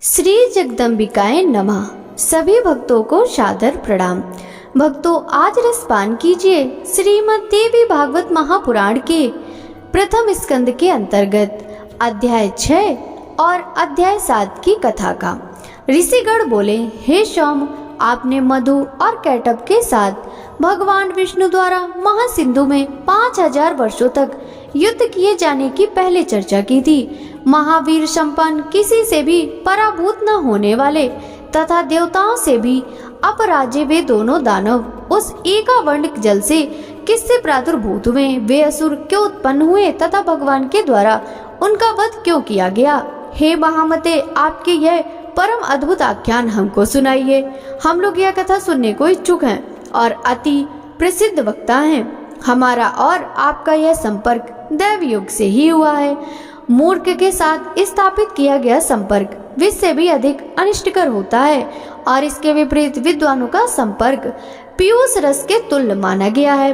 श्री जगदम्बिकाए नमः। सभी भक्तों को सादर प्रणाम। भक्तों, आज रसपान कीजिए श्रीमद् देवी भागवत महापुराण के प्रथम स्कंद के अंतर्गत अध्याय 6 और अध्याय 7 की कथा का। ऋषिगण बोले, हे सौम, आपने मधु और कैटभ के साथ भगवान विष्णु द्वारा महासिंधु में 5000 वर्षों तक युद्ध किए जाने की पहले चर्चा की थी। महावीर संपन्न, किसी से भी पराभूत न होने वाले तथा देवताओं से भी अपराजे वे दोनों दानव उस एकावर्ण जल से किससे प्रादुर्भूत हुए, वे असुर क्यों उत्पन्न हुए तथा भगवान के द्वारा उनका वध क्यों किया गया। हे महामते, आपके यह परम अद्भुत आख्यान हमको सुनाइए। हम लोग यह कथा सुनने को इच्छुक हैं और अति प्रसिद्ध वक्ता हैं। हमारा और आपका यह संपर्क दैव युग से ही हुआ है। मूर्ख के साथ स्थापित किया गया संपर्क विष से भी अधिक अनिष्टकर होता है और इसके विपरीत विद्वानों का संपर्क पीयूष रस के तुल्य माना गया है।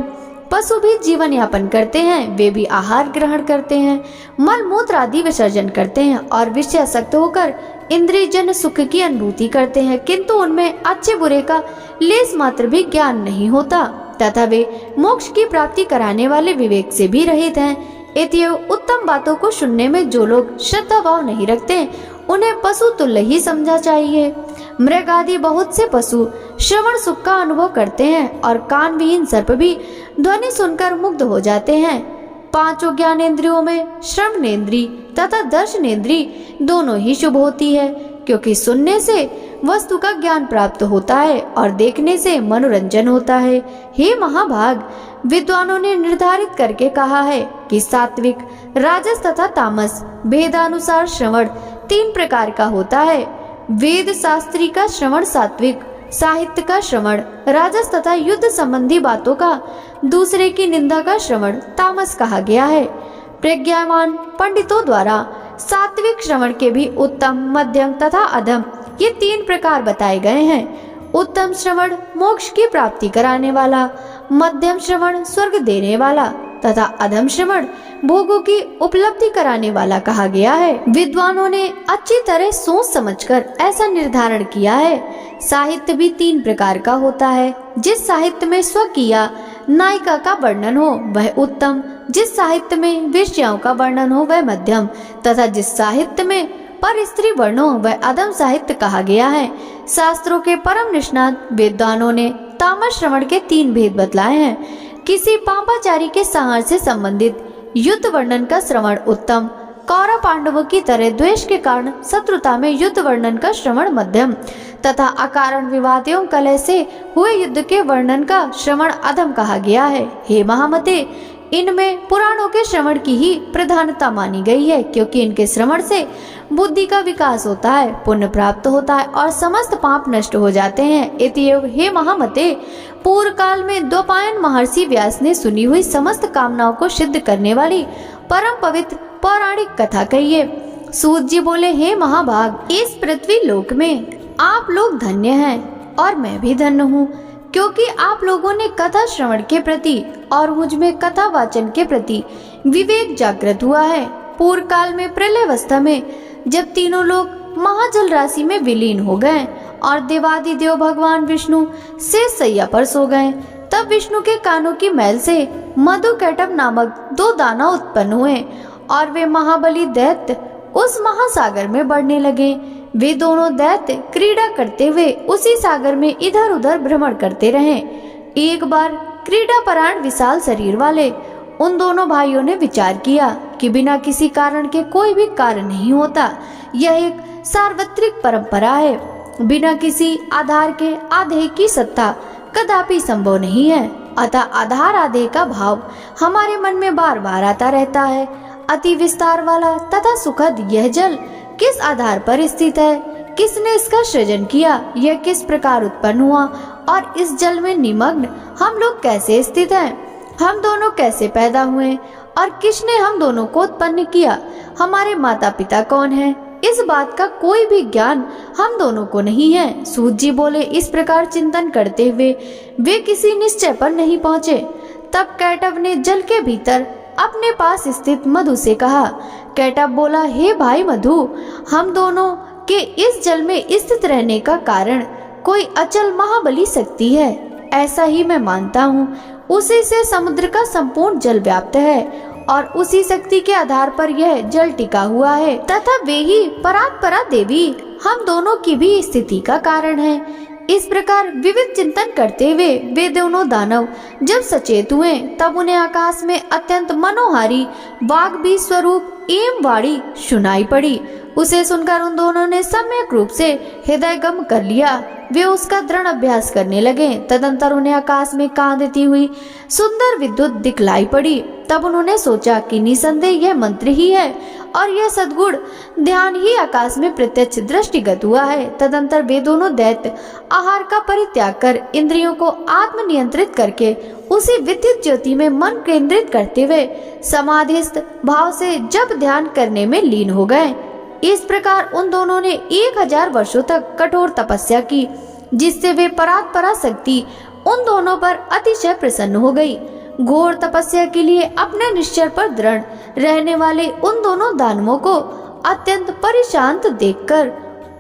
पशु भी जीवन यापन करते हैं, वे भी आहार ग्रहण करते हैं, मल मूत्र आदि विसर्जन करते हैं और विषयासक्त होकर इंद्रिय जन सुख की अनुभूति करते हैं, किंतु उनमें अच्छे बुरे का लेस मात्र भी ज्ञान नहीं होता तथा वे मोक्ष की प्राप्ति कराने वाले विवेक से भी रहित हैं। इतने उत्तम बातों को सुनने में जो लोग श्रद्धा भाव नहीं रखते, उन्हें पशु तुल्य ही समझा चाहिए। मृग आदि बहुत से पशु श्रवण सुख का अनुभव करते हैं और कान विहीन सर्प भी ध्वनि सुनकर मुग्ध हो जाते हैं। पांचों ज्ञानेंद्रियों में श्रवणेंद्री तथा दर्शनेंद्री दोनों ही शुभ होती है, क्योंकि सुनने से वस्तु का ज्ञान प्राप्त होता है और देखने से मनोरंजन होता है। हे महाभाग, विद्वानों ने निर्धारित करके कहा है कि सात्विक, राजस तथा तामस भेदानुसार श्रवण 3 प्रकार का होता है। वेद शास्त्री का श्रवण सात्विक, साहित्य का श्रवण राजस तथा युद्ध संबंधी बातों का दूसरे की निंदा का श्रवण तामस कहा गया है। प्रज्ञावान पंडितों द्वारा सात्विक श्रवण के भी उत्तम, मध्यम तथा अधम ये 3 प्रकार बताए गए हैं। उत्तम श्रवण मोक्ष की प्राप्ति कराने वाला, मध्यम श्रवण स्वर्ग देने वाला तथा अधम श्रवण भोगों की उपलब्धि कराने वाला कहा गया है। विद्वानों ने अच्छी तरह सोच समझकर ऐसा निर्धारण किया है। साहित्य भी 3 प्रकार का होता है। जिस साहित्य में स्वकीय नायिका का वर्णन हो वह उत्तम, जिस साहित्य में वेश्याओं का वर्णन हो वह मध्यम तथा जिस साहित्य में पर स्त्री वर्ण हो वह अधम साहित्य कहा गया है। शास्त्रों के परम निष्णात विद्वानों ने तामस श्रवण के 3 भेद बतलाए हैं। किसी पापाचारी के संहार से संबंधित युद्ध वर्णन का श्रवण उत्तम, कौरव पांडवों की तरह द्वेष के कारण शत्रुता में युद्ध वर्णन का श्रवण मध्यम तथा अकारण विवाद एवं कलह से हुए युद्ध के वर्णन का श्रवण अधम कहा गया है। हे महामते, इनमें पुराणों के श्रवण की ही प्रधानता मानी गई है, क्योंकि इनके श्रवण से बुद्धि का विकास होता है, पुण्य प्राप्त होता है और समस्त पाप नष्ट हो जाते हैं। इतएव हे महामते, पूर्व काल में द्वैपायन महर्षि व्यास ने सुनी हुई समस्त कामनाओं को सिद्ध करने वाली परम पवित्र पौराणिक कथा कहिए। सूत जी बोले, हे महाभाग, इस पृथ्वी लोक में आप लोग धन्य हैं और मैं भी धन्य हूँ, क्योंकि आप लोगों ने कथा श्रवण के प्रति और मुझ में कथा वाचन के प्रति विवेक जागृत हुआ है। पूर्व काल में प्रलयावस्था में जब तीनों लोग महाजल राशि में विलीन हो गए और देवादिदेव भगवान विष्णु से सैया पर सो गए, तब विष्णु के कानों की मैल से मधु कैटभ नामक 2 दानव उत्पन्न हुए और वे महाबली दैत्य उस महासागर में बढ़ने लगे। वे दोनों दैत्य क्रीड़ा करते हुए उसी सागर में इधर उधर भ्रमण करते रहे। एक बार क्रीड़ा परायण विशाल शरीर वाले उन दोनों भाइयों ने विचार किया कि बिना किसी कारण के कोई भी कार्य नहीं होता। यह एक सार्वत्रिक परंपरा है। बिना किसी आधार के आधेय की सत्ता कदापि संभव नहीं है। अतः आधार आधेय का भाव हमारे मन में बार बार आता रहता है। अति विस्तार वाला तथा सुखद यह जल किस आधार पर स्थित है, किसने इसका सृजन किया, यह किस प्रकार उत्पन्न हुआ और इस जल में निमग्न हम लोग कैसे स्थित हैं, हम दोनों कैसे पैदा हुए और किसने हम दोनों को उत्पन्न किया, हमारे माता पिता कौन हैं, इस बात का कोई भी ज्ञान हम दोनों को नहीं है। सूत जी बोले, इस प्रकार चिंतन करते हुए वे किसी निश्चय पर नहीं पहुँचे। तब कैटभ ने जल के भीतर अपने पास स्थित मधु से कहा। कैटभ बोला, हे भाई मधु, हम दोनों कि इस जल में स्थित रहने का कारण कोई अचल महाबली शक्ति है, ऐसा ही मैं मानता हूँ। उसी से समुद्र का संपूर्ण जल व्याप्त है और उसी शक्ति के आधार पर यह जल टिका हुआ है तथा वे ही परात्परा देवी हम दोनों की भी स्थिति का कारण है। इस प्रकार विविध चिंतन करते हुए वे दोनों दानव जब सचेत हुए तब उन्हें आकाश में अत्यंत मनोहारी वाग्भी स्वरूप एवं वाणी सुनाई पड़ी। उसे सुनकर उन दोनों ने सम्यक रूप से हृदयगम कर लिया। वे उसका दृढ़ अभ्यास करने लगे। तदंतर उन्हें आकाश में कांदती हुई सुंदर विद्युत दिखलाई पड़ी। तब उन्होंने सोचा कि निसंदेह यह मंत्र ही है और यह सद्गुण ध्यान ही आकाश में प्रत्यक्ष दृष्टिगत हुआ है। तदंतर वे दोनों दैत्य आहार का परित्याग कर इंद्रियों को आत्म नियंत्रित करके उसी विद्युत ज्योति में मन केंद्रित करते हुए समाधिस्थ भाव से जब ध्यान करने में लीन हो गए। इस प्रकार उन दोनों ने 1000 वर्षों तक कठोर तपस्या की, जिससे वे परात्परा शक्ति उन दोनों पर अतिशय प्रसन्न हो गई। घोर तपस्या के लिए अपने निश्चय पर दृढ़ रहने वाले उन दोनों दानवों को अत्यंत परेशान देखकर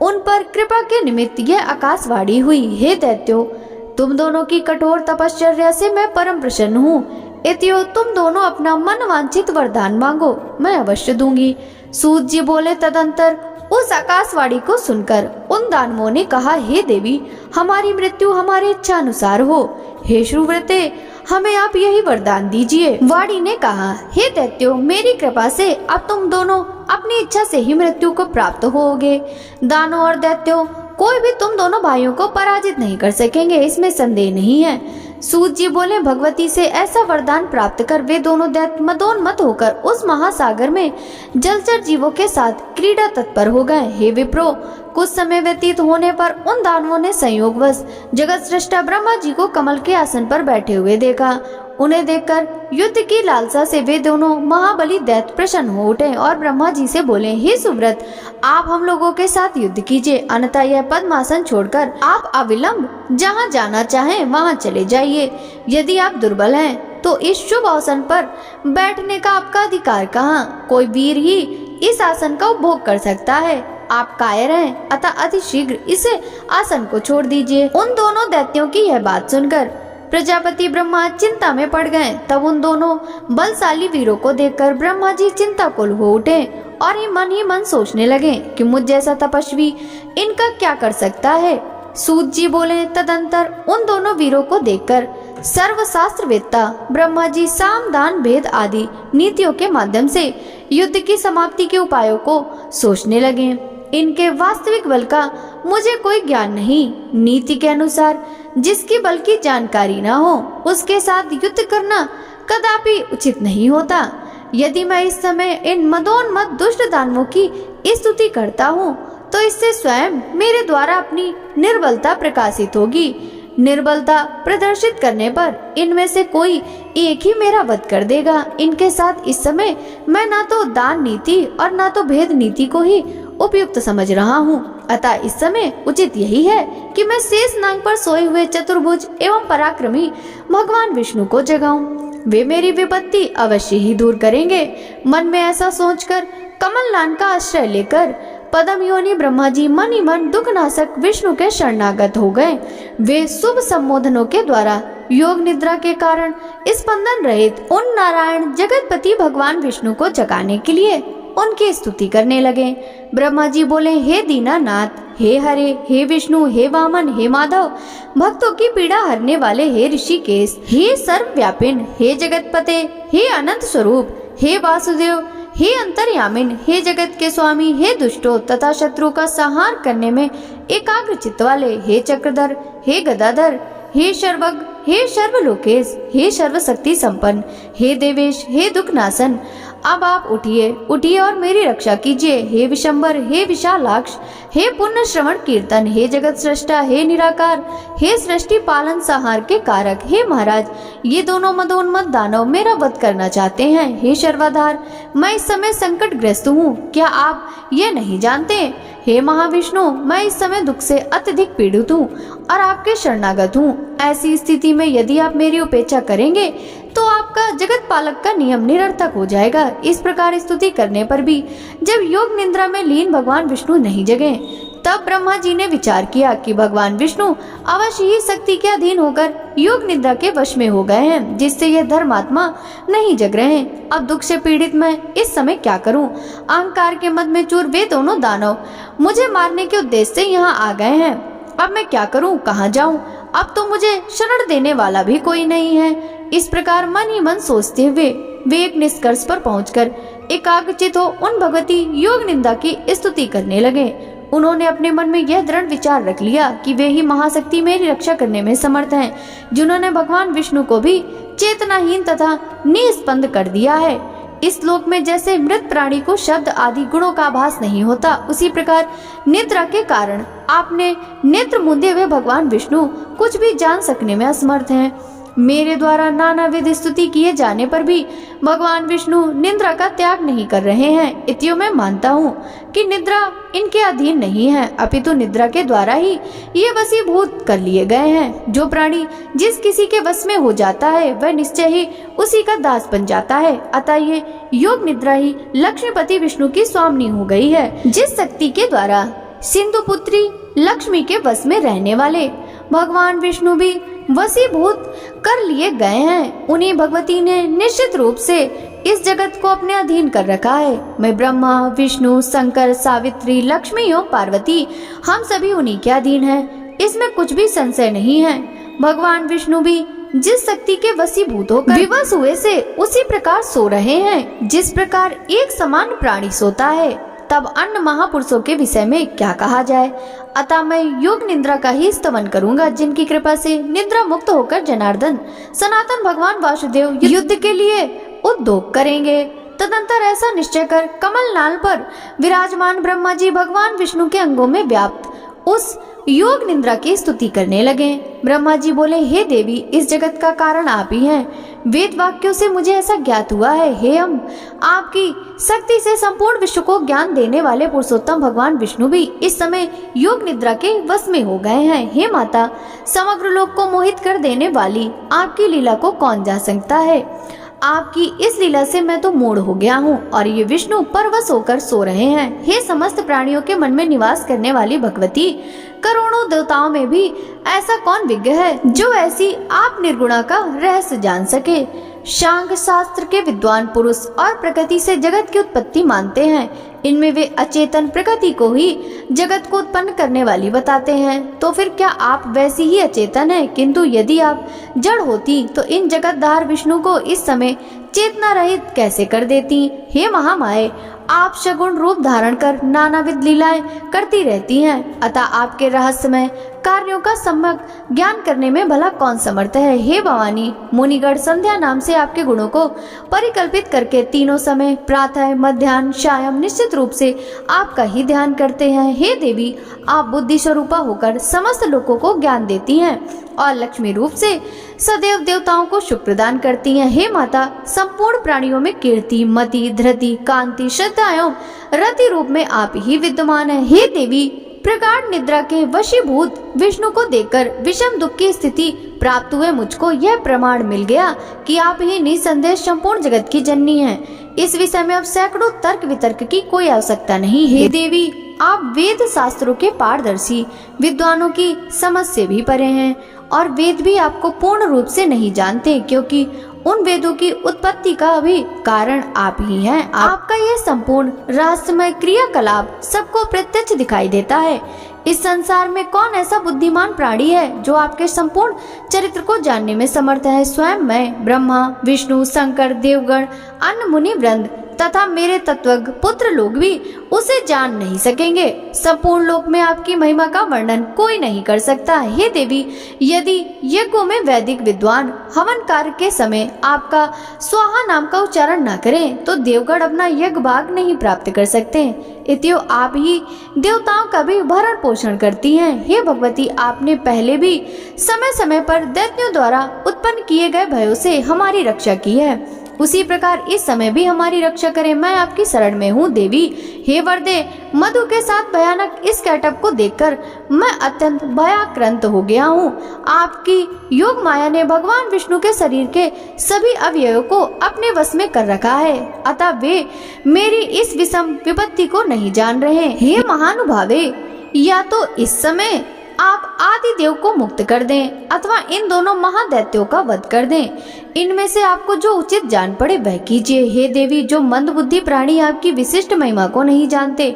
उन पर कृपा के निमित्त यह आकाशवाणी हुई, हे दैत्यो, तुम दोनों की कठोर तपश्चर्या से मैं परम प्रसन्न हूँ। इत्यो तुम दोनों अपना मन वांछित वरदान मांगो, मैं अवश्य दूंगी। सूत जी बोले। तदंतर उस आकाशवाणी को सुनकर उन दानवों ने कहा, हे देवी, हमारी मृत्यु हमारी इच्छा अनुसार हो। हे श्रुव्रते, हमें आप यही वरदान दीजिए। वाणी ने कहा, हे दैत्यो, मेरी कृपा से अब तुम दोनों अपनी इच्छा से ही मृत्यु को प्राप्त होगे। दानव और दैत्यो कोई भी तुम दोनों भाइयों को पराजित नहीं कर सकेंगे, इसमें संदेह नहीं है। सूत जी बोले, भगवती से ऐसा वरदान प्राप्त कर वे दोनों दैत्य मदोन्मत्त होकर उस महासागर में जलचर जीवों के साथ क्रीड़ा तत्पर हो गए। हे विप्रो, कुछ समय व्यतीत होने पर उन दानवों ने संयोगवश जगत सृष्टा ब्रह्मा जी को कमल के आसन पर बैठे हुए देखा। उन्हें देखकर युद्ध की लालसा से वे दोनों महाबली दैत्य प्रसन्न हो उठे और ब्रह्मा जी से बोले, हे सुव्रत, आप हम लोगों के साथ युद्ध कीजिए, अन्यथा यह पद्मासन छोड़कर आप अविलंब जहाँ जाना चाहें वहाँ चले जाइए। यदि आप दुर्बल हैं तो इस शुभ आसन पर बैठने का आपका अधिकार कहाँ? कोई वीर ही इस आसन का उपभोग कर सकता है। आप कायर हैं, अतः अति शीघ्र इसे आसन को छोड़ दीजिए। उन दोनों दैत्यों की यह बात सुनकर प्रजापति ब्रह्मा चिंता में पड़ गए। तब उन दोनों बलशाली वीरों को देखकर ब्रह्मा जी चिंताकुल हो उठे और ही मन सोचने लगे कि मुझ जैसा तपस्वी इनका क्या कर सकता है। सूत जी बोले। तदंतर उन दोनों वीरों को देखकर सर्वशास्त्रवेत्ता ब्रह्मा जी साम दान भेद आदि नीतियों के माध्यम से युद्ध की समाप्ति के उपायों को सोचने लगे। इनके वास्तविक बल का मुझे कोई ज्ञान नहीं। नीति के अनुसार जिसकी बल की जानकारी न हो उसके साथ युद्ध करना कदापि उचित नहीं होता। यदि मैं इस समय इन मदोन्मत्त दुष्ट दानवों की स्तुति करता हूँ तो इससे स्वयं मेरे द्वारा अपनी निर्बलता प्रकाशित होगी। निर्बलता प्रदर्शित करने पर इनमें से कोई एक ही मेरा वध कर देगा। इनके साथ इस समय मैं ना तो दान नीति और ना तो भेद नीति को ही उपयुक्त समझ रहा हूँ। अतः इस समय उचित यही है कि मैं शेष नाग पर सोए हुए चतुर्भुज एवं पराक्रमी भगवान विष्णु को जगाऊं। वे मेरी विपत्ति अवश्य ही दूर करेंगे। मन में ऐसा सोचकर कमलनान का आश्रय लेकर पदम योनि ब्रह्मा जी मन ही मन दुखनाशक विष्णु के शरणागत हो गए। वे शुभ संबोधनों के द्वारा योग निद्रा के कारण स्पंदन रहित उन नारायण जगतपति भगवान विष्णु को जगाने के लिए उनकी स्तुति करने लगे। ब्रह्मा जी बोले, हे दीनानाथ, हे हरे, हे विष्णु, हे वामन, हे माधव, भक्तों की पीड़ा हरने वाले हे ऋषिकेश, हे सर्वव्यापिन, हे जगतपते, हे अनंत स्वरूप, हे वासुदेव, हे अंतर्यामिन, हे जगत के स्वामी, हे दुष्टों तथा शत्रु का संहार करने में एकाग्र चित्त वाले, हे चक्रधर, हे गदाधर, हे सर्वज्ञ, हे सर्वलोकेश, हे सर्वशक्ति संपन्न, हे देवेश, हे दुखनाशन, अब आप उठिए और मेरी रक्षा कीजिए। हे विशंबर, हे विशालाक्ष, हे पुण्य श्रवण कीर्तन, हे जगत सृष्टा, हे निराकार, हे सृष्टि पालन संहार के कारक, हे महाराज, ये दोनों मदोन्मत्त दानव मेरा वध करना चाहते हैं। हे सर्वाधार, मैं इस समय संकटग्रस्त हूँ, क्या आप ये नहीं जानते? हे महाविष्णु, मैं इस समय दुख से अत्यधिक पीड़ित हूँ और आपके शरणागत हूँ। ऐसी स्थिति में यदि आप मेरी उपेक्षा करेंगे तो आपका जगत पालक का नियम निरर्थक हो जाएगा। इस प्रकार स्तुति करने पर भी जब योग निद्रा में लीन भगवान विष्णु नहीं जगे, तब ब्रह्मा जी ने विचार किया कि भगवान विष्णु अवश्य ही शक्ति के अधीन होकर योग निद्रा के वश में हो गए हैं, जिससे ये धर्मात्मा नहीं जग रहे हैं। अब दुख से पीड़ित मैं इस समय क्या करूं? अहंकार के मद में चूर वे दोनों दानव मुझे मारने के उद्देश्य से यहाँ आ गए हैं। अब मैं क्या करूं? कहाँ जाऊं? अब तो मुझे शरण देने वाला भी कोई नहीं है। इस प्रकार मन ही मन सोचते हुए वे एक निष्कर्ष पर पहुंचकर एकाग्रचित हो उन भगवती योग निंदा की स्तुति करने लगे। उन्होंने अपने मन में यह दृढ़ विचार रख लिया कि वे ही महाशक्ति मेरी रक्षा करने में समर्थ हैं, जिन्होंने भगवान विष्णु को भी चेतनाहीन तथा निस्पंद कर दिया है। इस लोक में जैसे मृत प्राणी को शब्द आदि गुणों का आभास नहीं होता, उसी प्रकार निद्रा के कारण आपने नेत्र मूंदे हुए भगवान विष्णु कुछ भी जान सकने में असमर्थ हैं। मेरे द्वारा नानाविध स्तुति किए जाने पर भी भगवान विष्णु निद्रा का त्याग नहीं कर रहे हैं। इतियों मैं मानता हूँ कि निद्रा इनके अधीन नहीं है, अपितु निद्रा के द्वारा ही ये वशीभूत कर लिए गए हैं। जो प्राणी जिस किसी के वश में हो जाता है वह निश्चय ही उसी का दास बन जाता है। अतः ये योग निद्रा ही लक्ष्मीपति विष्णु की स्वामिनी हो गई है, जिस शक्ति के द्वारा सिंधु पुत्री लक्ष्मी के वश में रहने वाले भगवान विष्णु भी वशीभूत कर लिए गए हैं। उन्हीं भगवती ने निश्चित रूप से इस जगत को अपने अधीन कर रखा है। मैं ब्रह्मा, विष्णु, शंकर, सावित्री, लक्ष्मी और पार्वती हम सभी उन्हीं के अधीन हैं। इसमें कुछ भी संशय नहीं है। भगवान विष्णु भी जिस शक्ति के वशीभूत होकर विवश हुए से उसी प्रकार सो रहे हैं, जिस प्रकार एक समान प्राणी सोता है। तब अन्य महापुरुषों के विषय में क्या कहा जाए। अतः मैं योग निद्रा का ही स्तवन करूंगा, जिनकी कृपा से निद्रा मुक्त होकर जनार्दन सनातन भगवान वासुदेव युद्ध के लिए उद्योग करेंगे। तदंतर ऐसा निश्चय कर कमल नाल पर विराजमान ब्रह्मा जी भगवान विष्णु के अंगों में व्याप्त उस योग निद्रा की स्तुति करने लगे। ब्रह्मा जी बोले, हे देवी, इस जगत का कारण आप ही हैं। वेद वाक्यों से मुझे ऐसा ज्ञात हुआ है। हे हम, आपकी शक्ति से संपूर्ण विश्व को ज्ञान देने वाले पुरुषोत्तम भगवान विष्णु भी इस समय योग निद्रा के वश में हो गए हैं। हे माता, समग्र लोक को मोहित कर देने वाली आपकी लीला को कौन जा सकता है। आपकी इस लीला से मैं तो मूढ़ हो गया हूँ और ये विष्णु परवश होकर सो रहे हैं। हे समस्त प्राणियों के मन में निवास करने वाली भगवती, करोड़ों देवताओं में भी ऐसा कौन विज्ञ है जो ऐसी आप निर्गुणा का रहस्य जान सके। शांग शास्त्र के विद्वान पुरुष और प्रकृति से जगत की उत्पत्ति मानते हैं। इनमें वे अचेतन प्रकृति को ही जगत को उत्पन्न करने वाली बताते हैं। तो फिर क्या आप वैसी ही अचेतन हैं? किंतु यदि आप जड़ होती तो इन जगतधार विष्णु को इस समय चेतना रहित कैसे कर देती। हे महामाये, आप सगुण रूप धारण कर नानाविध लीलाएं करती रहती हैं। अतः आपके रहस्यमय कार्यों का सम्यक ज्ञान करने में भला कौन समर्थ है। हे भवानी, मुनिगण संध्या नाम से आपके गुणों को परिकल्पित करके तीनों समय प्रातः, मध्याह्न, सायं निश्चित रूप से आपका ही ध्यान करते हैं। हे देवी, आप बुद्धि स्वरूपा होकर समस्त लोगों को ज्ञान देती हैं और लक्ष्मी रूप से सदैव देवताओं को सुख प्रदान करती हैं। हे माता, संपूर्ण प्राणियों में कीर्ति, मति, धृति, कांति, श्रद्धा एवं रति रूप में आप ही विद्यमान हैं। हे देवी, प्रगाढ़ निद्रा के वशीभूत विष्णु को देखकर विषम दुख की स्थिति प्राप्त हुए मुझको यह प्रमाण मिल गया कि आप ही निसंदेह संपूर्ण जगत की जननी हैं। इस विषय में अब सैकड़ों तर्क वितर्क की कोई आवश्यकता नहीं। हे देवी, आप वेद शास्त्रों के पारदर्शी विद्वानों की समझ से भी परे हैं और वेद भी आपको पूर्ण रूप से नहीं जानते, क्योंकि उन वेदों की उत्पत्ति का भी कारण आप ही हैं। आपका यह संपूर्ण रहस्यमय क्रियाकलाप सबको प्रत्यक्ष दिखाई देता है। इस संसार में कौन ऐसा बुद्धिमान प्राणी है जो आपके संपूर्ण चरित्र को जानने में समर्थ है। स्वयं मैं, ब्रह्मा, विष्णु, शंकर, देवगण, अन्य मुनि वृंद तथा मेरे तत्वज्ञ पुत्र लोग भी उसे जान नहीं सकेंगे। संपूर्ण लोक में आपकी महिमा का वर्णन कोई नहीं कर सकता। हे देवी, यदि यज्ञों में वैदिक विद्वान हवन कार्य के समय आपका स्वाहा नाम का उच्चारण न करें तो देवगण अपना यज्ञ भाग नहीं प्राप्त कर सकते। इतियो आप ही देवताओं का भी भरण पोषण करती हैं। हे भगवती, आपने पहले भी समय समय पर दैत्यों द्वारा उत्पन्न किए गए भयों से हमारी रक्षा की है। उसी प्रकार इस समय भी हमारी रक्षा करें। मैं आपकी शरण में हूँ देवी। हे वरदे, मधु के साथ भयानक इस कैटअप को देखकर मैं अत्यंत भयाक्रांत हो गया हूँ। आपकी योग माया ने भगवान विष्णु के शरीर के सभी अवयवों को अपने वश में कर रखा है, अतः वे मेरी इस विषम विपत्ति को नहीं जान रहे। हे महानुभावे, या तो इस समय आप आदि देव को मुक्त कर दें अथवा इन दोनों महादैत्यों का वध कर दें। इनमें से आपको जो उचित जान पड़े वह कीजिए। हे देवी, जो मंदबुद्धि प्राणी आपकी विशिष्ट महिमा को नहीं जानते,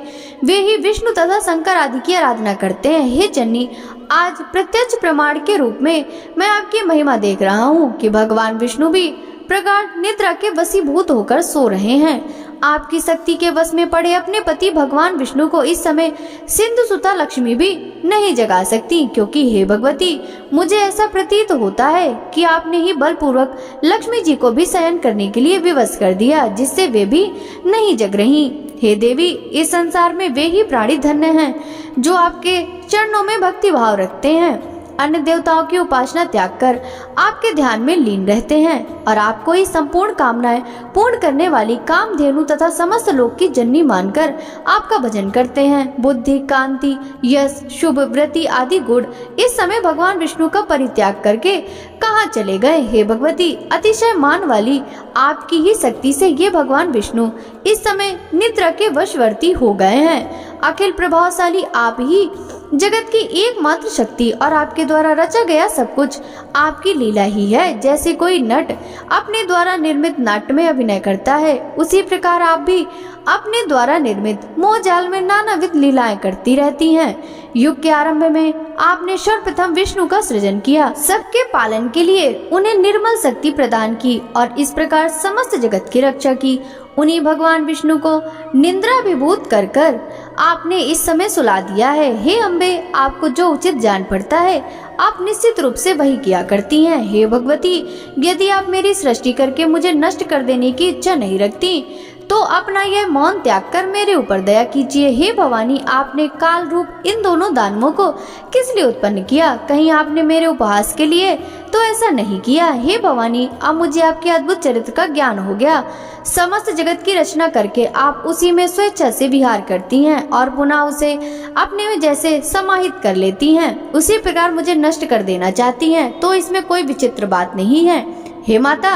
वे ही विष्णु तथा शंकर आदि की आराधना करते हैं। हे जननी, आज प्रत्यक्ष प्रमाण के रूप में मैं आपकी महिमा देख रहा हूँ कि भगवान विष्णु भी प्रगाढ़ निद्रा के वशीभूत होकर सो रहे हैं। आपकी शक्ति के वश में पड़े अपने पति भगवान विष्णु को इस समय सिंधु सुता लक्ष्मी भी नहीं जगा सकती, क्योंकि हे भगवती, मुझे ऐसा प्रतीत होता है कि आपने ही बलपूर्वक लक्ष्मी जी को भी शयन करने के लिए विवश कर दिया, जिससे वे भी नहीं जग रही। हे देवी, इस संसार में वे ही प्राणी धन्य हैं जो आपके चरणों में भक्ति भाव रखते हैं, अन्य देवताओं की उपासना त्याग कर आपके ध्यान में लीन रहते हैं और आपको ही संपूर्ण कामनाएं पूर्ण करने वाली कामधेनु तथा समस्त लोक की जननी मानकर आपका भजन करते हैं। बुद्धि, कांति, यश, शुभ, वृत्ति आदि गुण इस समय भगवान विष्णु का परित्याग करके कहाँ चले गए? हे भगवती, अतिशय मान वाली आपकी ही शक्ति से ये भगवान विष्णु इस समय निद्रा के वशवर्ती हो गए हैं। अखिल प्रभावशाली आप ही जगत की एकमात्र शक्ति और आपके द्वारा रचा गया सब कुछ आपकी लीला ही है। जैसे कोई नट अपने द्वारा निर्मित नाट्य में अभिनय करता है, उसी प्रकार आप भी अपने द्वारा निर्मित मोहजाल में नानाविध लीलाएं करती रहती हैं। युग के आरंभ में आपने सर्वप्रथम विष्णु का सृजन किया, सबके पालन के लिए उन्हें निर्मल शक्ति प्रदान की और इस प्रकार समस्त जगत की रक्षा की। उन्हीं भगवान विष्णु को निद्राभिभूत कर कर आपने इस समय सुला दिया है। हे अम्बे, आपको जो उचित जान पड़ता है आप निश्चित रूप से वही किया करती हैं। हे भगवती, यदि आप मेरी सृष्टि करके मुझे नष्ट कर देने की इच्छा नहीं रखती तो अपना यह मौन त्याग कर मेरे ऊपर दया कीजिए। हे भवानी, आपने काल रूप इन दोनों दानवों को किस लिए उत्पन्न किया? कहीं आपने मेरे उपहास के लिए तो ऐसा नहीं किया। हे भवानी, अब मुझे आपके अद्भुत चरित्र का ज्ञान हो गया। समस्त जगत की रचना करके आप उसी में स्वेच्छा से विहार करती हैं और पुनः उसे अपने में जैसे समाहित कर लेती हैं, उसी प्रकार मुझे नष्ट कर देना चाहती हैं, तो इसमें कोई विचित्र बात नहीं है। हे माता,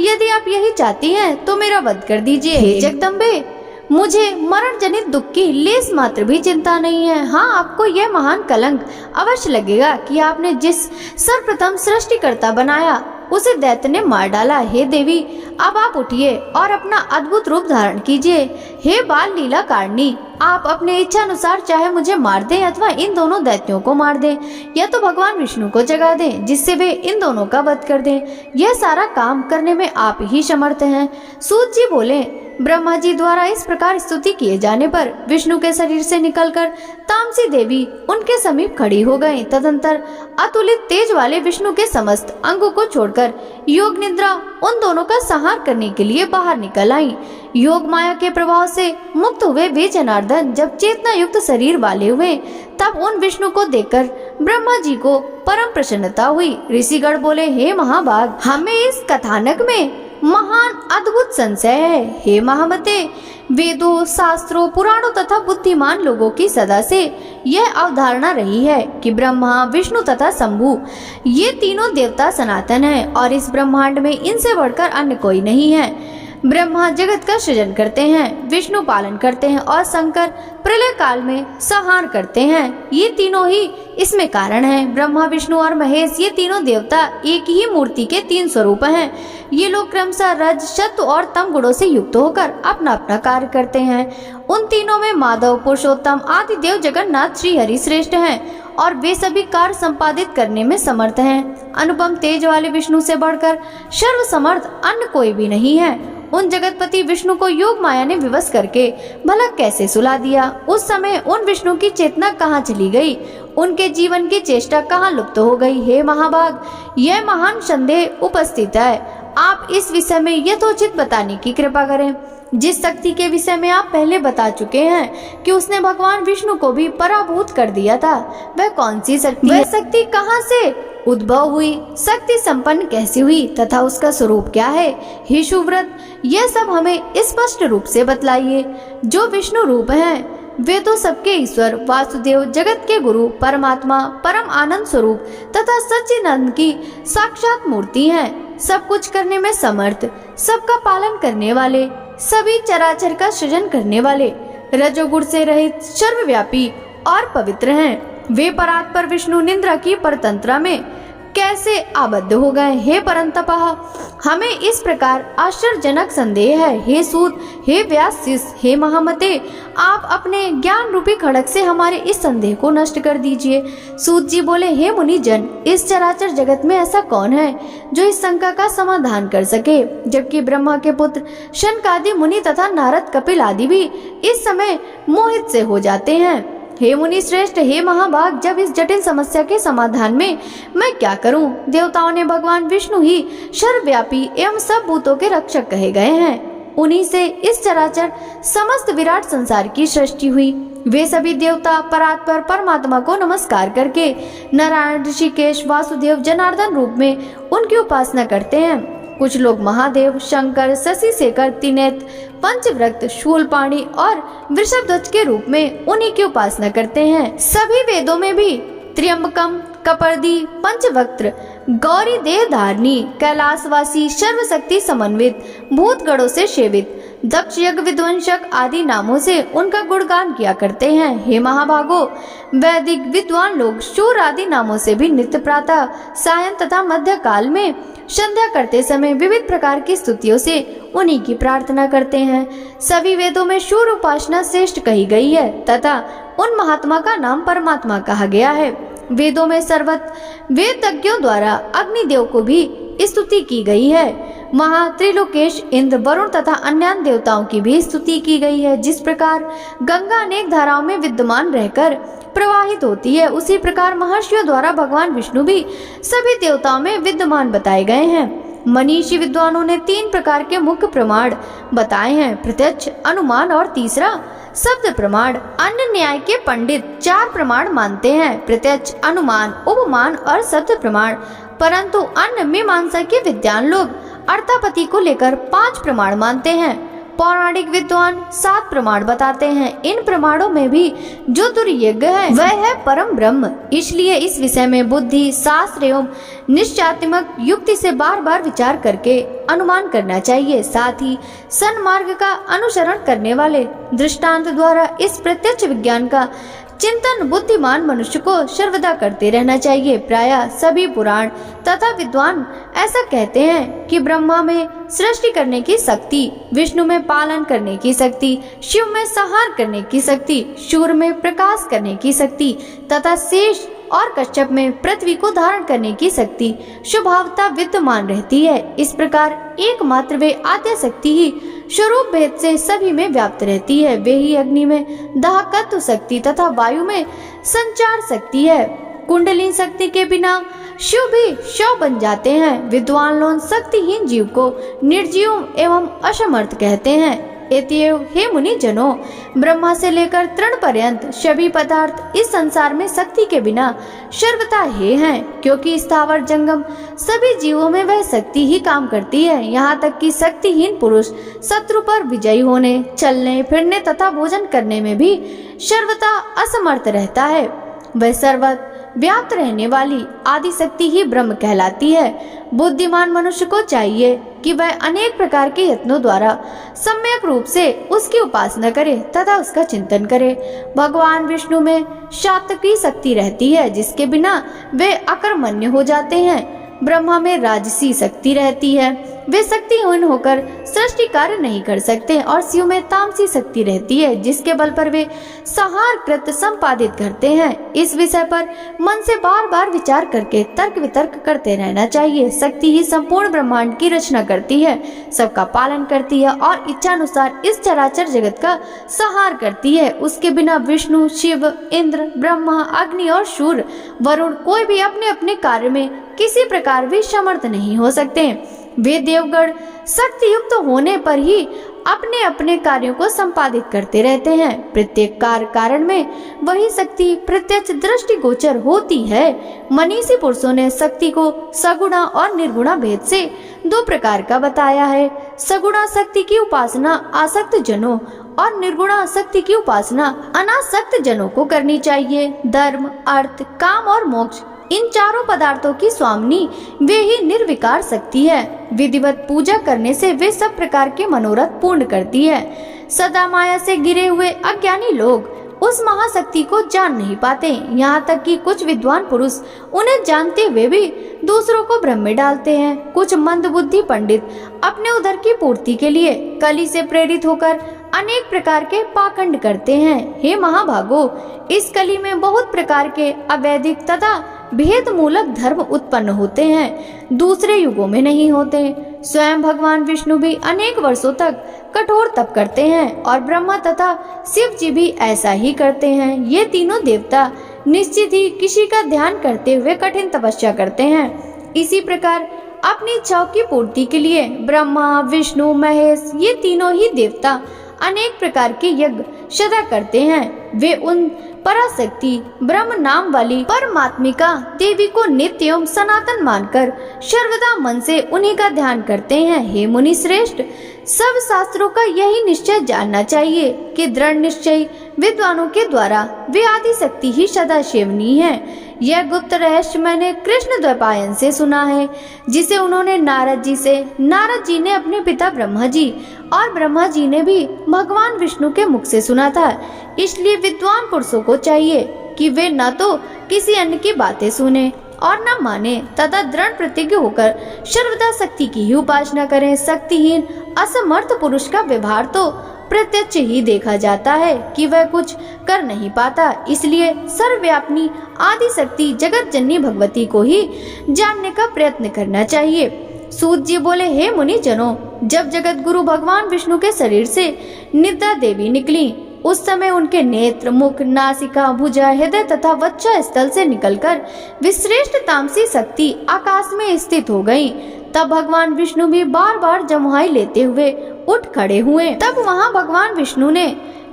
यदि आप यही चाहती हैं तो मेरा वध कर दीजिए। हे जगदम्बे, मुझे मरण जनित दुख की लेस मात्र भी चिंता नहीं है। हाँ, आपको यह महान कलंक अवश्य लगेगा कि आपने जिस सर्वप्रथम सृष्टिकर्ता बनाया उसे दैत्य ने मार डाला। हे देवी, अब आप उठिए और अपना अद्भुत रूप धारण कीजिए। हे बाल लीला कारिणी, आप अपने इच्छा अनुसार चाहे मुझे मार दें अथवा इन दोनों दैत्यों को मार दें, या तो भगवान विष्णु को जगा दें जिससे वे इन दोनों का वध कर दें। यह सारा काम करने में आप ही समर्थ हैं। सूत जी बोले, ब्रह्मा जी द्वारा इस प्रकार स्तुति किए जाने पर विष्णु के शरीर से निकलकर तामसी देवी उनके समीप खड़ी हो गईं। तदंतर अतुलित तेज वाले विष्णु के समस्त अंगों को छोड़कर योग निद्रा उन दोनों का संहार करने के लिए बाहर निकल आईं। योग माया के प्रभाव से मुक्त हुए वे जनार्दन जब चेतना युक्त शरीर वाले हुए तब उन विष्णु को देखकर ब्रह्मा जी को परम प्रसन्नता हुई। ऋषिगण बोले, हे महाभाग, हमें इस कथानक में महान अद्भुत संशय है। हे महामते, वेदों, शास्त्रों, पुराणों तथा बुद्धिमान लोगों की सदा से यह अवधारणा रही है कि ब्रह्मा, विष्णु तथा शंभु ये तीनों देवता सनातन हैं और इस ब्रह्मांड में इनसे बढ़कर अन्य कोई नहीं है। ब्रह्मा जगत का सृजन करते हैं, विष्णु पालन करते हैं और शंकर प्रलय काल में संहार करते हैं। ये तीनों ही इसमें कारण हैं। ब्रह्मा, विष्णु और महेश ये तीनों देवता एक ही मूर्ति के तीन स्वरूप हैं। ये लोग क्रमशः रज, सत्व और तम गुणों से युक्त होकर अपना अपना कार्य करते हैं। उन तीनों में माधव, पुरुषोत्तम आदि देव जगन्नाथ श्री हरि श्रेष्ठ हैं और वे सभी कार्य संपादित करने में समर्थ हैं। अनुपम तेज वाले विष्णु से बढ़कर सर्व समर्थ अन्य कोई भी नहीं है। उन जगतपति विष्णु को योग माया ने विवश करके भला कैसे सुला दिया? उस समय उन विष्णु की चेतना कहाँ चली गई? उनके जीवन की चेष्टा कहाँ लुप्त हो गई? हे महाभाग, यह महान संदेह उपस्थित है। आप इस विषय में यथोचित बताने की कृपा करें। जिस शक्ति के विषय में आप पहले बता चुके हैं कि उसने भगवान विष्णु को भी पराभूत कर दिया था, वह कौन सी शक्ति? वह शक्ति कहाँ से उद्भव हुई, शक्ति संपन्न कैसी हुई तथा उसका स्वरूप क्या है? हे सुव्रत, यह सब हमें स्पष्ट रूप से बतलाइए। जो विष्णु रूप हैं वे तो सबके ईश्वर वासुदेव, जगत के गुरु, परमात्मा, परम आनंद स्वरूप तथा सच्चिदानंद की साक्षात मूर्ति हैं। सब कुछ करने में समर्थ, सबका पालन करने वाले, सभी चराचर का सृजन करने वाले, रजोगुण से रहित, सर्वव्यापी और पवित्र हैं। वे परात्पर विष्णु निद्रा की परतंत्रा में कैसे आबद्ध हो गए? हे परंतपः, हमें इस प्रकार आश्चर्यजनक संदेह है। हे सूत, हे व्यास शिष्य, हे महामते, आप अपने ज्ञान रूपी खड़ग से हमारे इस संदेह को नष्ट कर दीजिए। सूत जी बोले, हे मुनिजन, इस चराचर जगत में ऐसा कौन है जो इस शंका का समाधान कर सके? जबकि ब्रह्मा के पुत्र शनकादि मुनि तथा नारद, कपिल आदि भी इस समय मोहित से हो जाते हैं। हे मुनि श्रेष्ठ, हे महाभाग, जब इस जटिल समस्या के समाधान में मैं क्या करूं? देवताओं ने भगवान विष्णु ही सर्वव्यापी एवं सब भूतों के रक्षक कहे गए हैं। उन्हीं से इस चराचर समस्त विराट संसार की सृष्टि हुई। वे सभी देवता परात्पर परमात्मा को नमस्कार करके नारायण, ऋषिकेश, वासुदेव, जनार्दन रूप में उनकी उपासना करते हैं। कुछ लोग महादेव, शंकर, शशि शेखर, त्रिनेत्र, पंचव्रत, शूलपाणी और वृषभध्वज के रूप में उन्हीं की उपासना करते हैं। सभी वेदों में भी त्र्यंबकम, कपर्दी, पंचवक्त्र, गौरी देह धारणी, कैलाशवासी, सर्वशक्ति समन्वित, भूतगणों से सेवित, दक्ष यज्ञ विध्वंसक आदि नामों से उनका गुणगान किया करते हैं। हे महाभागो, वैदिक विद्वान लोग शूर आदि नामों से भी नित्य प्रातः, सायं तथा मध्य काल में संध्या करते समय विविध प्रकार की स्तुतियों से उन्हीं की प्रार्थना करते हैं। सभी वेदों में शूर उपासना श्रेष्ठ कही गई है तथा उन महात्मा का नाम परमात्मा कहा गया है। वेदों में सर्वत्र वेदज्ञों द्वारा अग्निदेव को भी स्तुति की गई है। वहाँ त्रिलोकेश, इंद्र, वरुण तथा अन्य देवताओं की भी स्तुति की गई है। जिस प्रकार गंगा अनेक धाराओं में विद्यमान रहकर प्रवाहित होती है, उसी प्रकार महर्षियों द्वारा भगवान विष्णु भी सभी देवताओं में विद्यमान बताए गए हैं। मनीषी विद्वानों ने 3 प्रकार के मुख्य प्रमाण बताए हैं, प्रत्यक्ष, अनुमान और तीसरा शब्द प्रमाण। अन्य न्याय के पंडित 4 प्रमाण मानते हैं, प्रत्यक्ष, अनुमान, उपमान और शब्द प्रमाण, परंतु अन्य मीमांसा के विद्वान लोग अर्थापति को लेकर 5 प्रमाण मानते हैं। पौराणिक विद्वान 7 प्रमाण बताते हैं। इन प्रमाणों में भी जो दुर्यज्ञ है वह है परम ब्रह्म। इसलिए इस विषय में बुद्धि, शास्त्र एवं निश्चयात्मक युक्ति से बार बार विचार करके अनुमान करना चाहिए। साथ ही सन्मार्ग का अनुसरण करने वाले दृष्टांत द्वारा इस प्रत्यक्ष विज्ञान का चिंतन बुद्धिमान मनुष्य को सर्वदा करते रहना चाहिए। प्रायः सभी पुराण तथा विद्वान ऐसा कहते हैं कि ब्रह्मा में सृष्टि करने की शक्ति, विष्णु में पालन करने की शक्ति, शिव में संहार करने की शक्ति, शूर में प्रकाश करने की शक्ति तथा शेष और कश्यप में पृथ्वी को धारण करने की शक्ति स्वभावतः विद्यमान रहती है। इस प्रकार एकमात्र वे आद्य शक्ति ही स्वरूप भेद से सभी में व्याप्त रहती है। वे ही अग्नि में दाहकत्व शक्ति तथा वायु में संचार शक्ति है। कुंडली शक्ति के बिना शिव भी शव बन जाते हैं। विद्वान लोग शक्तिहीन जीव को निर्जीव एवं असमर्थ कहते हैं। एतएव हे मुनि जनों, ब्रह्मा से लेकर तृण पर्यंत सभी पदार्थ इस संसार में शक्ति के बिना सर्वथा हे हैं, क्योंकि स्थावर जंगम सभी जीवों में वह शक्ति ही काम करती है। यहाँ तक कि शक्तिहीन पुरुष शत्रु पर विजयी होने, चलने फिरने तथा भोजन करने में भी सर्वथा असमर्थ रहता है। वह सर्वत्र व्याप्त रहने वाली आदि शक्ति ही ब्रह्म कहलाती है। बुद्धिमान मनुष्य को चाहिए कि वह अनेक प्रकार के यत्नों द्वारा सम्यक रूप से उसकी उपासना करे तथा उसका चिंतन करे। भगवान विष्णु में सात्विकी शक्ति रहती है, जिसके बिना वे अकर्मण्य हो जाते हैं। ब्रह्मा में राजसी शक्ति रहती है, वे शक्तिहीन होकर सृष्टि कार्य नहीं कर सकते, और शिव में तामसी शक्ति रहती है, जिसके बल पर वे संहार कृत्य संपादित करते हैं। इस विषय पर मन से बार बार विचार करके तर्क वितर्क करते रहना चाहिए। शक्ति ही संपूर्ण ब्रह्मांड की रचना करती है, सबका पालन करती है और इच्छानुसार इस चराचर जगत का संहार करती है। उसके बिना विष्णु, शिव, इंद्र, ब्रह्मा, अग्नि और सूर्य, वरुण कोई भी अपने अपने कार्य में किसी प्रकार भी समर्थ नहीं हो सकते। वे देवगण शक्ति युक्त होने पर ही अपने अपने कार्यों को संपादित करते रहते हैं। प्रत्येक कार्य कारण में वही शक्ति प्रत्यक्ष दृष्टिगोचर होती है। मनीषी पुरुषों ने शक्ति को सगुणा और निर्गुणा भेद से दो प्रकार का बताया है। सगुणा शक्ति की उपासना आसक्त जनों और निर्गुणा शक्ति की उपासना अनासक्त जनों को करनी चाहिए। धर्म, अर्थ, काम और मोक्ष, इन चारों पदार्थों की स्वामिनी वे ही निर्विकार शक्ति है। विधिवत पूजा करने से वे सब प्रकार के मनोरथ पूर्ण करती है। सदा माया से घिरे हुए अज्ञानी लोग उस महाशक्ति को जान नहीं पाते। यहाँ तक कि कुछ विद्वान पुरुष उन्हें जानते हुए भी दूसरों को भ्रम में डालते हैं। कुछ मंदबुद्धि पंडित अपने उदर की पूर्ति के लिए कली से प्रेरित होकर अनेक प्रकार के पाखंड करते हैं। हे महाभागो, इस कली में बहुत प्रकार के अवैधिक तथा भेद मूलक धर्म उत्पन्न होते हैं, दूसरे युगों में नहीं होते। स्वयं भगवान विष्णु भी अनेक वर्षों तक कठोर तप करते हैं और ब्रह्मा तथा शिव जी भी ऐसा ही करते हैं। ये तीनों देवता निश्चित ही किसी का ध्यान करते हुए कठिन तपस्या करते हैं। इसी प्रकार अपनी इच्छाओं की पूर्ति के लिए ब्रह्मा, विष्णु, महेश, ये तीनों ही देवता अनेक प्रकार के यज्ञ सदा करते हैं। वे उन पराशक्ति ब्रह्म नाम वाली परमात्मिका देवी को नित्य एवं सनातन मानकर सर्वदा मन से उन्हीं का ध्यान करते हैं। हे मुनि श्रेष्ठ, सब शास्त्रों का यही निश्चय जानना चाहिए कि दृढ़ निश्चय विद्वानों के द्वारा वे आदि शक्ति ही सदा सेवनीय है। यह गुप्त रहस्य मैंने कृष्ण द्वैपायन से सुना है, जिसे उन्होंने नारद जी से, नारद जी ने अपने पिता ब्रह्मा जी और ब्रह्मा जी ने भी भगवान विष्णु के मुख से सुना था। इसलिए विद्वान पुरुषों को चाहिए कि वे न तो किसी अन्य की बातें सुने और न माने तथा दृढ़ प्रतिज्ञ होकर सर्वदा शक्ति की ही उपासना करें। शक्तिहीन असमर्थ पुरुष का व्यवहार तो प्रत्यक्ष ही देखा जाता है कि वह कुछ कर नहीं पाता। इसलिए सर्वव्यापिनी आदि शक्ति जगत जननी भगवती को ही जानने का प्रयत्न करना चाहिए। सूत जी बोले, हे मुनि जनों, जब जगत गुरु भगवान विष्णु के शरीर से निद्रा देवी निकली, उस समय उनके नेत्र, मुख, नासिका, भुजा, हृदय तथा वक्षा स्थल से निकलकर विश्रेष्ठ तामसी शक्ति आकाश में स्थित हो गई। तब भगवान विष्णु भी बार बार जमुहाई लेते हुए उठ खड़े हुए। तब वहां भगवान विष्णु ने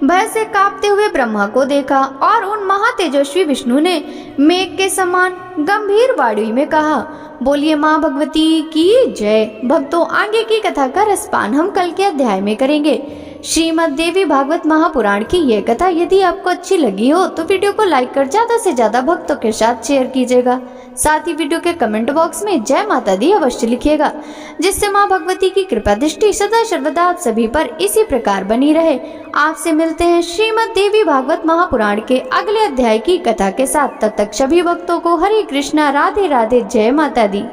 भय से कांपते हुए ब्रह्मा को देखा और उन महातेजस्वी विष्णु ने मेघ के समान गंभीर वाणी में कहा, बोलिए माँ भगवती की जय। भक्तों, आगे की कथा का रसपान हम कल के अध्याय में करेंगे। श्रीमद् देवी भागवत महापुराण की यह कथा यदि आपको अच्छी लगी हो तो वीडियो को लाइक कर ज्यादा से ज्यादा भक्तों के साथ शेयर कीजिएगा। साथ ही वीडियो के कमेंट बॉक्स में जय माता दी अवश्य लिखिएगा, जिससे माँ भगवती की कृपा दृष्टि सदा सर्वदा आप सभी पर इसी प्रकार बनी रहे। आपसे मिलते हैं श्रीमद् देवी भागवत महापुराण के अगले अध्याय की कथा के साथ। तब तक सभी भक्तों को हरे कृष्णा, राधे राधे, जय माता दी।